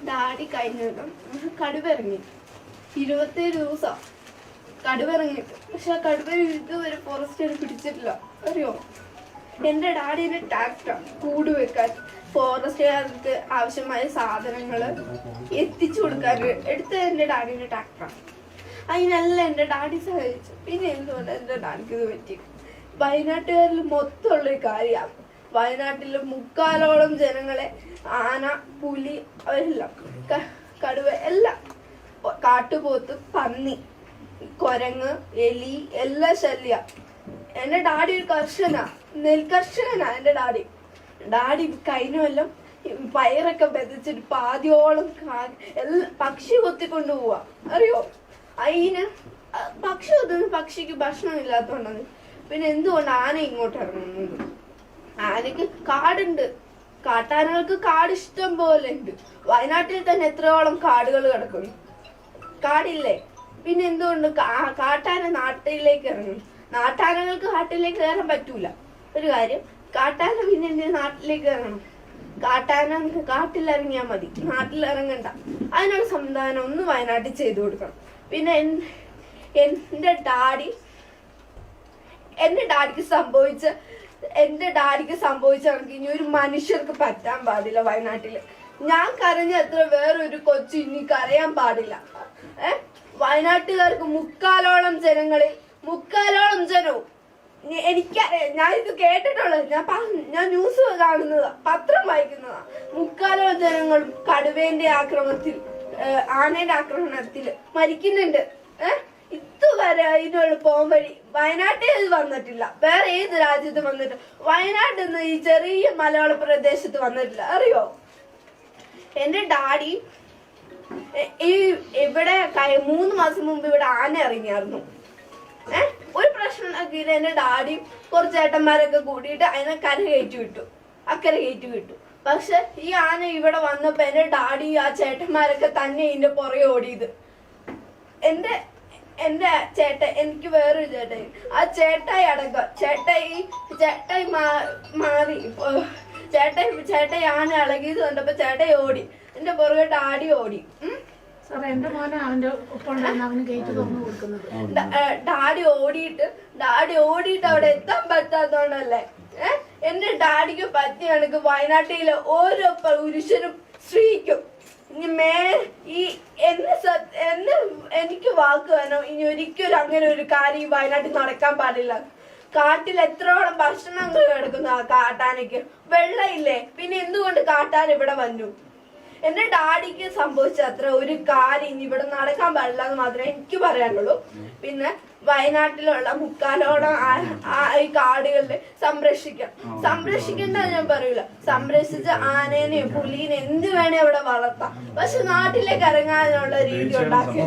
Daddy കഴിഞ്ഞിട്ടും കടുവിറങ്ങി 27 ദിവസം കടുവിറങ്ങിയിട്ട്. പക്ഷെ ആ കടുവ ഇതുവരെ ഫോറസ്റ്റുകാർ പിടിച്ചിട്ടില്ല. അറിയോ? എൻ്റെ ഡാഡിയുടെ ട്രാക്ടർ കൂട് വെക്കാൻ ഫോറസ്റ്റുകാർക്ക് ആവശ്യമായ സാധനങ്ങൾ എത്തിച്ചു കൊടുക്കാൻ എടുത്ത് എൻ്റെ ഡാഡിയുടെ ട്രാക്ടർ. അതിനെല്ലാം എൻ്റെ ഡാഡി സഹായിച്ചു. പിന്നെ എന്തുകൊണ്ട് എൻ്റെ ഡാഡിക്ക് ഇത് പറ്റി? വയനാട്ടുകാരിൽ മൊത്തമുള്ളൊരു കാര്യമാണ്. വയനാട്ടിൽ 3/4 ജനങ്ങളെ ആന, പുലി, അവരെല്ലാം കടുവ എല്ലാം, കാട്ടുപോത്ത്, പന്നി, കുരങ്ങ്, എലി എല്ലാം ശല്യ. എൻ്റെ ഡാഡി ഒരു കർഷകനാ, നെൽകർഷകനാ എൻ്റെ ഡാഡി. ഡാഡി കഴിഞ്ഞെല്ലാം പയറൊക്കെ ബെതിച്ചിട്ട് പാതിയോളം പക്ഷി കൊത്തിക്കൊണ്ട് പോവാ. അറിയോ? അതിന് പക്ഷി കൊത്തുന്ന പക്ഷിക്ക് ഭക്ഷണം ഇല്ലാത്തോണ്ടാണ്. പിന്നെ എന്തുകൊണ്ട് ആന ഇങ്ങോട്ട് ഇറങ്ങുന്നത്? ആനക്ക് കാടുണ്ട്, കാട്ടാനകൾക്ക് കാട് ഇഷ്ടം പോലെ ഉണ്ട്. വയനാട്ടിൽ തന്നെ എത്രയോളം കാടുകൾ കിടക്കുന്നു, കാടില്ലേ? പിന്നെ എന്തുകൊണ്ട് കാട്ടാന നാട്ടിലേക്ക് ഇറങ്ങും? നാട്ടാനകൾക്ക് കാട്ടിലേക്ക് കയറാൻ പറ്റൂല. ഒരു കാര്യം, കാട്ടാന പിന്നെ എന്തിനാ നാട്ടിലേക്ക് ഇറങ്ങണം? കാട്ടാന കാട്ടിലിറങ്ങിയാൽ മതി, നാട്ടിൽ ഇറങ്ങണ്ട. അതിനൊരു സംവിധാനം ഒന്ന് വയനാട്ടിൽ ചെയ്തു കൊടുക്കണം. പിന്നെ എൻ്റെ ഡാഡിക്ക് സംഭവിച്ച കണക്ക് ഇനി ഒരു മനുഷ്യർക്ക് പറ്റാൻ പാടില്ല വയനാട്ടില്. ഞാൻ കരഞ്ഞ അത്ര വേറൊരു കൊച്ചു ഇനി കരയാൻ പാടില്ല. വയനാട്ടുകാർക്ക് 3/4 ജനങ്ങളിൽ 3/4 ജനവും എനിക്കറിയാം. ഞാൻ ഇത് കേട്ടിട്ടുള്ളത്, ഞാൻ ന്യൂസ് കാണുന്നതാ, പത്രം വായിക്കുന്നതാ. 3/4 ജനങ്ങളും കടുവേന്റെ ആക്രമണത്തിൽ, ആനയുടെ ആക്രമണത്തിൽ മരിക്കുന്നുണ്ട്. ഇതുവരെ അതിനുള്ള പോകാൻ വഴി വയനാട്ടിൽ ഇത് വന്നിട്ടില്ല. വേറെ ഏത് രാജ്യത്ത് വന്നിട്ട് വയനാട്ടിൽ നിന്ന് ഈ ചെറിയ മലയാള പ്രദേശത്ത് വന്നിട്ടില്ല. അറിയോ? എന്റെ ഡാഡി ഇവിടെ 3 മാസം മുമ്പ് ഇവിടെ ആന ഇറങ്ങിയായിരുന്നു. ഒരു പ്രശ്നം ഉണ്ടാക്കിയിട്ട് എന്റെ ഡാഡി കുറച്ച് ചേട്ടന്മാരൊക്കെ കൂടിയിട്ട് അതിനെ അക്കരെ കയറ്റി വിട്ടു. പക്ഷെ ഈ ആന ഇവിടെ വന്നപ്പോ എന്റെ ഡാഡി ആ ചേട്ടന്മാരൊക്കെ തന്നെ ഇതിന്റെ പുറകെ ഓടിയത്. എന്റെ ചേട്ടൻ, എനിക്ക് വേറൊരു ചേട്ടായി, ആ ചേട്ടായി അടക്കം, ചേട്ടായി മാറി, ചേട്ടായി ആന ഇളകിയത് കണ്ടപ്പോ ചേട്ടായി ഓടി, എന്റെ പുറകെ ഡാഡി ഓടി. ഡാഡി ഓടിയിട്ട് അവിടെ എത്താൻ പറ്റാത്തോണ്ടല്ലേ? എന്റെ ഡാഡിക്ക് പറ്റിയ കണക്ക് വയനാട്ടിലെ ഓരോ പുരുഷനും സ്ത്രീക്കും എനിക്ക് വാക്ക് വേണം, ഇനി ഒരിക്കലും അങ്ങനെ ഒരു കാര്യം വയനാട്ടിൽ നടക്കാൻ പാടില്ല. കാട്ടിൽ എത്രയോളം ഭക്ഷണങ്ങൾ കിടക്കുന്നു ആ കാട്ടാനയ്ക്ക്. വെള്ളമില്ലേ? പിന്നെ എന്തുകൊണ്ട് കാട്ടാൻ ഇവിടെ വന്നു? എന്റെ ഡാഡിക്ക് സംഭവിച്ച അത്ര ഒരു കാര്യം ഇനി ഇവിടെ നടക്കാൻ പാടില്ല എന്ന് മാത്രമേ എനിക്ക് പറയാനുള്ളൂ. പിന്നെ വയനാട്ടിലുള്ള 3/4 ഈ കാടുകളിൽ സംരക്ഷിക്കേണ്ട ഞാൻ പറയൂല. സംരക്ഷിച്ച ആനേനെയും പുലീനെ എന്ത് വേണേ അവിടെ വളർത്താം. പക്ഷെ നാട്ടിലേക്ക് ഇറങ്ങാനുള്ള രീതി ഉണ്ടാക്കി.